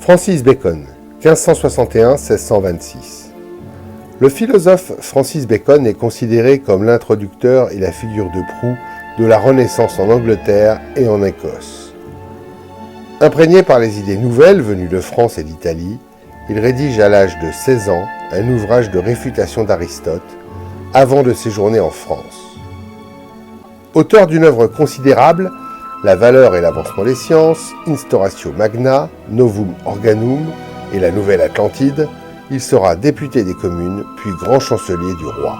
Francis Bacon, 1561-1626. Le philosophe Francis Bacon est considéré comme l'introducteur et la figure de proue de la Renaissance en Angleterre et en Écosse. Imprégné par les idées nouvelles venues de France et d'Italie, il rédige à l'âge de 16 ans un ouvrage de réfutation d'Aristote avant de séjourner en France. Auteur d'une œuvre considérable, La valeur et l'avancement des sciences, Instauratio Magna, Novum Organum et la Nouvelle Atlantide, il sera député des communes, puis grand chancelier du roi.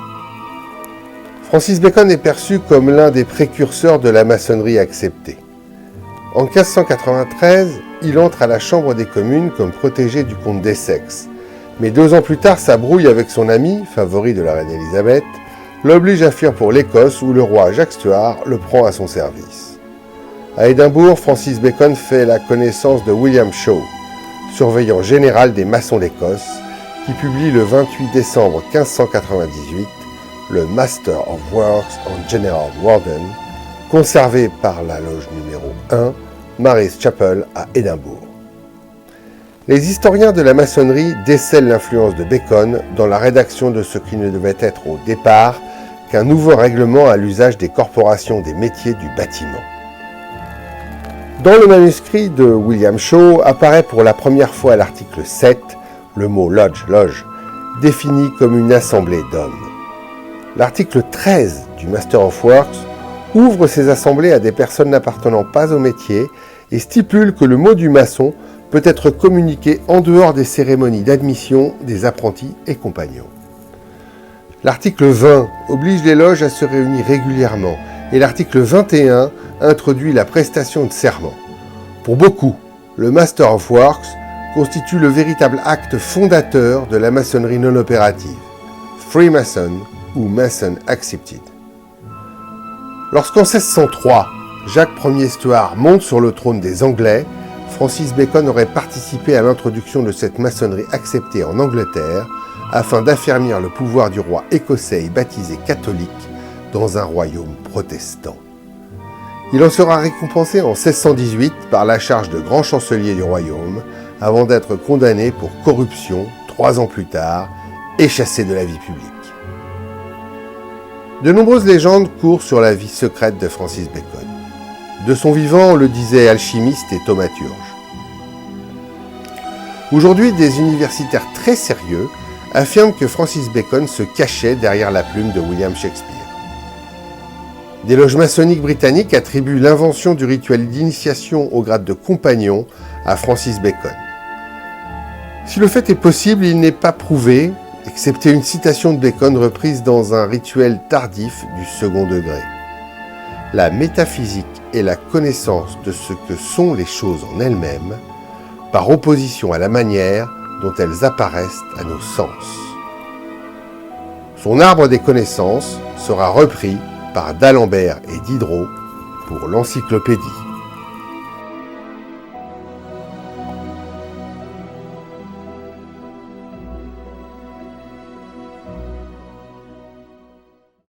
Francis Bacon est perçu comme l'un des précurseurs de la maçonnerie acceptée. En 1593, il entre à la Chambre des communes comme protégé du comte d'Essex, mais 2 ans plus tard, sa brouille avec son ami, favori de la reine Élisabeth, l'oblige à fuir pour l'Écosse où le roi Jacques Stuart le prend à son service. À Édimbourg, Francis Bacon fait la connaissance de William Shaw, surveillant général des maçons d'Écosse, qui publie le 28 décembre 1598 le Master of Works and General Warden, conservé par la loge numéro 1, Mary's Chapel à Édimbourg. Les historiens de la maçonnerie décèlent l'influence de Bacon dans la rédaction de ce qui ne devait être au départ qu'un nouveau règlement à l'usage des corporations des métiers du bâtiment. Dans le manuscrit de William Shaw apparaît pour la première fois à l'article 7 le mot loge, défini comme une assemblée d'hommes. L'article 13 du Master of Works ouvre ces assemblées à des personnes n'appartenant pas au métier et stipule que le mot du maçon peut être communiqué en dehors des cérémonies d'admission des apprentis et compagnons. L'article 20 oblige les loges à se réunir régulièrement et l'article 21 introduit la prestation de serment. Pour beaucoup, le Master of Works constitue le véritable acte fondateur de la maçonnerie non opérative, Freemason ou Mason Accepted. Lorsqu'en 1603, Jacques Ier Stuart monte sur le trône des Anglais, Francis Bacon aurait participé à l'introduction de cette maçonnerie acceptée en Angleterre afin d'affermir le pouvoir du roi écossais et baptisé catholique dans un royaume protestant. Il en sera récompensé en 1618 par la charge de grand chancelier du royaume, avant d'être condamné pour corruption 3 ans plus tard et chassé de la vie publique. De nombreuses légendes courent sur la vie secrète de Francis Bacon. De son vivant, on le disait alchimiste et thaumaturge. Aujourd'hui, des universitaires très sérieux affirment que Francis Bacon se cachait derrière la plume de William Shakespeare. Des loges maçonniques britanniques attribuent l'invention du rituel d'initiation au grade de compagnon à Francis Bacon. Si le fait est possible, il n'est pas prouvé, excepté une citation de Bacon reprise dans un rituel tardif du second degré. La métaphysique est la connaissance de ce que sont les choses en elles-mêmes, par opposition à la manière dont elles apparaissent à nos sens. Son arbre des connaissances sera repris par d'Alembert et Diderot pour l'encyclopédie.